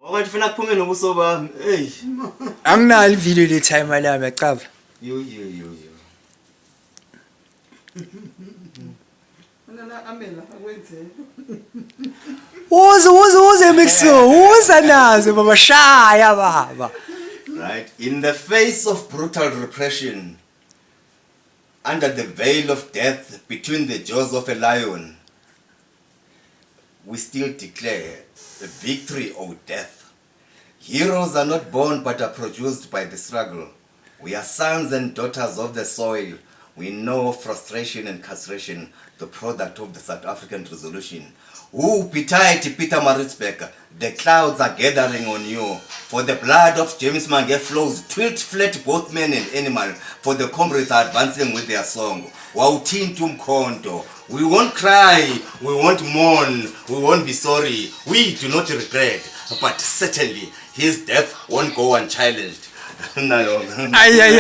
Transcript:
Okanti ufuna kuphume nobuso bami. Hey. Anginalo ivilo le time lami aqaba. Yo. Nana amela akwenze. Uze mixo. Uza nazo baba shaya baba. Right. In the face of brutal repression, under the veil of death between the jaws of a lion, we still declare the victory or death. Heroes are not born but are produced by the struggle. We are sons and daughters of the soil. We know frustration and castration, the product of the South African Revolution. Pitaiti Peter Maritzburg, the clouds are gathering on you. For the blood of James Mange flows, twilt flat both men and animal, for the comrades are advancing with their song. Wautintum kondo. We won't cry, we won't mourn, we won't be sorry. We do not regret, but certainly his death won't go unchallenged. Ay